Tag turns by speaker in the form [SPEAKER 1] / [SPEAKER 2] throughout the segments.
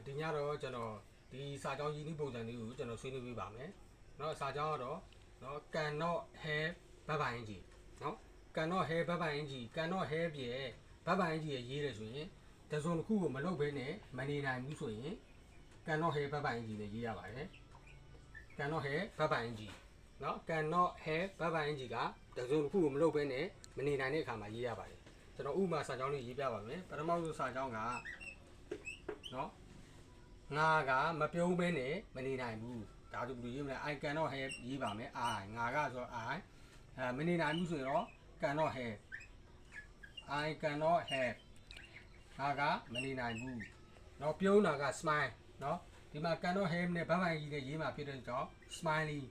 [SPEAKER 1] ဒီညတော့ကျွန်တော်ဒီစာကြောင်းရင်းနှီးပုံစံလေးကိုကျွန်တော်ဆွေးနွေးပေးပါမယ်เนาะစာကြောင်းကတော့เนาะ cannot have ဘတ်ပိုင်ကြီးเนาะ cannot have ဘတ်ပိုင်ကြီး cannot have ပြည့်ဘတ်ပိုင်ကြီးရေးတယ်ဆိုရင်တစုံတစ်ခုကိုမလုပ်ဘဲနဲ့မနေနိုင်ဘူးဆိုရင် cannot have ဘတ်ပိုင်ကြီးနဲ့ရေးရပါတယ် cannot have ဘတ်ပိုင်ကြီးเนาะ cannot have ဘတ်ပိုင်ကြီးကတစုံတစ်ခုကိုမလုပ်ဘဲနဲ့မနေနိုင်တဲ့အခါမှာရေးရပါတယ်ကျွန်တော်ဥပမာစာကြောင်းလေးရေးပြပါမယ်ပထမဆုံးစာကြောင်းကเนาะငါကမပြုံးဘဲနဲ့မနေနိုင်ဘူးဒါဆိုဘယ်လိုရေးမလဲ I cannot have ရေးပါမယ် I ငါကဆိုတော့ I မနေနိုင်ဘူးဆိုရင်တော့ cannot have I cannot have ငါကမနေနိုင်ဘူးเนาะပြုံးတာက smile เนาะဒီမှာ cannot have နဲ့ဘတ်ပိုင်ကြီးနဲ့ရေးမှာဖြစ်တဲ့ကြောင့် smiley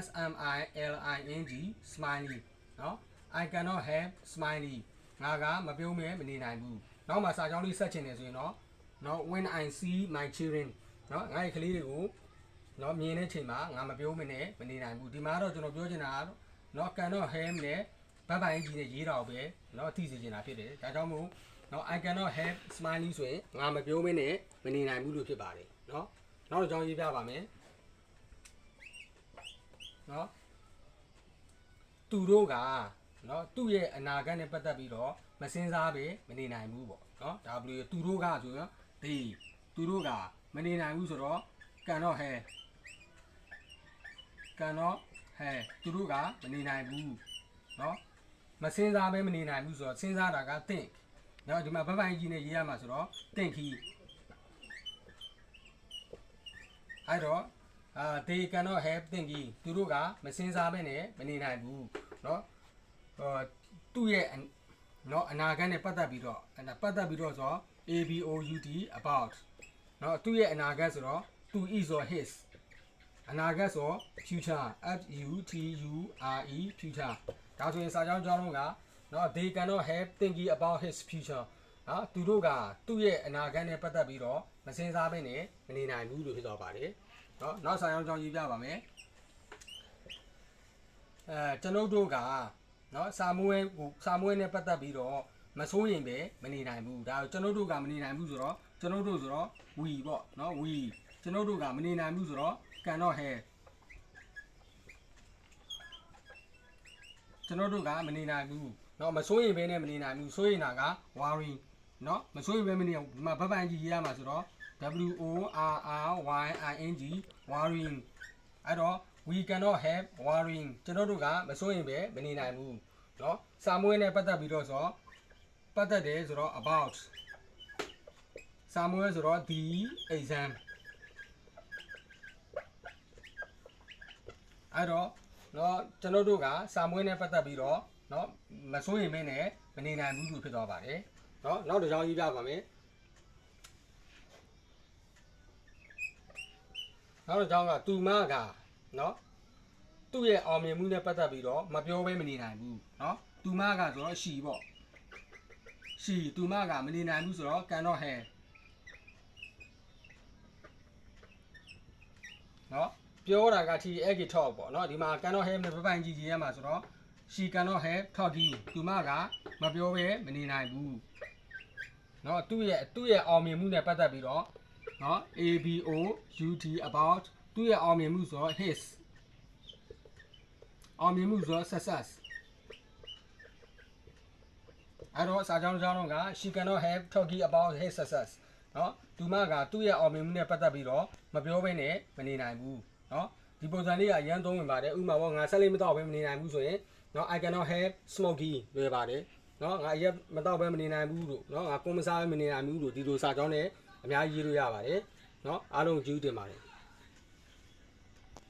[SPEAKER 1] S M I L I N G smiley เนาะ I cannot have smiley ငါကမပြုံးမဲမနေနိုင်ဘူးနောက်မှာစာကြောင်းလေးဆက်ချင်တယ်ဆိုရင်တော့နော် when I see my children နော်ငါ့ရဲ့ကလေးတွေကိုနော်မြင်တဲ့ချိန်မှာငါမပြောမနဲ့မနေနိုင်ဘူးဒီမှာတော့ကျွန်တော်ပြောချင်တာနော် cannot have နဲ့ဘတ်ပိုင်ကြီးနဲ့ရေးတော့ပဲနော်သိစေချင်တာဖြစ်တယ်ဒါကြောင့်မို့နော် I cannot have smiley ဆိုရင်ငါမပြောမနဲ့မနေနိုင်ဘူးလို့ဖြစ်ပါတယ်နော်နောက်တစ်ကြောင်းရေးပြပါမယ်နော်သူတို့ကနော်သူ့ရဲ့အနာဂတ်နဲ့ပတ်သက်ပြီးတော့မစင်စားပဲမနေနိုင်ဘူးပေါ့နော်ဒါဘယ်လိုသူတို့ကဆိုရင်သူတို့ကမနေနိုင်ဘူးဆိုတော့ cannot have သူတို့ကမနေနိုင်ဘူးเนาะမစင်စားပဲမနေနိုင်ဘူးဆိုတော့စဉ်းစားတာက think เนาะဒီမှာဘတ်ပိုင်ကြီးနဲ့ရေးရမှာဆိုတော့ think he အဲ့တော့they cannot have thinking သူတို့ကမစင်စားပဲနဲ့မနေနိုင်ဘူးเนาะသူ့ရဲ့เนาะအနာဂတ်နဲ့ပတ်သက်ပြီးတော့ဆိုတော့ about about เนาะသူ့ရဲ့အနာဂတ်ဆိုတော့ to is or his အနာဂတ်ဆို future future ဒါဆိုရင်စာကြောင်းကြောင်းလုံးကเนาะ they cannot have thinking about his future သူတို့ကသူ့ရဲ့အနာဂတ်နဲ့ပတ်သက်ပြီးတော့မစင်စားဘဲနဲ့မနေနိုင်ဘူးလို့ဖြစ်သွားပါတယ်เนาะနောက်စာကြောင်းကြောင်းရေးပြပါမယ်ကျွန်ုပ်တို့ကเนาะစာမွေးနဲ့ပတ်သက်ပြီးတော့မစိုးရင်ပဲမနေနိုင်ဘူးဒါကျွန်ုပ်တို့ကမနေနိုင်ဘူးဆိုတော့ကျွန်ုပ်တို့ဆိုတော့ we ပေါ့เนาะ we ကျွန်ုပ်တို့ကမနေနိုင်ဘူးဆိုတော့ cannot have ကျွန်တော်တို့ကမနေနိုင်ဘူးเนาะမစိုးရင်ပဲနဲ့မနေနိုင်ဘူးစိုးရင်တာက worry เนาะမစိုးရင်ပဲမနေအောင်ဒီမှာဘတ်ပိုင်ကြီးရေးရမှာဆိုတော့ W O R R Y I N G worrying အဲ့တော့ we cannot have worrying ကျွန်တော်တို့ကမစိုးရင်ပဲမနေနိုင်ဘူးเนาะစာမွေးနဲ့ပတ်သက်ပြီးတော့ဆိုပတ်သက်တယ်ဆိုတော့ about စာမွေးဆိုတော့ the exam အဲ့တော့เนาะကျွန်တော်တို့ကစာမွေးနဲ့ပတ်သက်ပြီးတော့เนาะမစိုးရင်မင်းနဲ့မနေနိုင်ဘူးလို့ဖြစ်သွားပါတယ်เนาะနောက်တစ်ကြောင်းရေးပြပါမယ်နောက်တစ်ကြောင်းကသူမကเนาะသူ့ရဲ့အောင်မြင်မှုနဲ့ပတ်သက်ပြီးတော့မပြောဘဲမနေနိုင်ဘူးเนาะသူမကဆိုတော့ she ပေါ့ she သူမကမနေနိုင်ဘူးဆိုတော့ cannot have เนาะပြောတာက T egg talk ပေါ့เนาะဒီမှာ cannot have နဲ့ပပိုင်ကြီးရေးရမှာဆိုတော့ she cannot have talking သူမကမပြောဘဲမနေနိုင်ဘူးเนาะသူ့ရဲ့အောင်မြင်မှုနဲ့ပတ်သက်ပြီးတော့เนาะ about သူ့ရဲ့အောင်မြင်မှုဆိုတော့ his အောင်မြင်မှုဆိုတော့ success အဲ့တော့စာကြောင်းတော့က she cannot have talking about his success เนาะသူမကသူ့ရဲ့အောင်မြင်မှုနဲ့ပတ်သက်ပြီးတော့မပြောဘဲနဲ့မနေနိုင်ဘူးเนาะဒီပုံစံလေးကအရန်သုံးဝင်ပါတယ်ဥပမာပေါ့ငါဆက်လေးမတော့ဘဲမနေနိုင်ဘူးဆိုရင်เนาะ I cannot have smoky လွယ်ပါတယ်เนาะငါရက်မတော့ဘဲမနေနိုင်ဘူးလို့เนาะငါကွန်မစားဘဲမနေနိုင်ဘူးလို့ဒီလိုစာကြောင်းနဲ့အများကြီးရေးလို့ရပါတယ်เนาะအားလုံးကျေးဇူးတင်ပါတယ်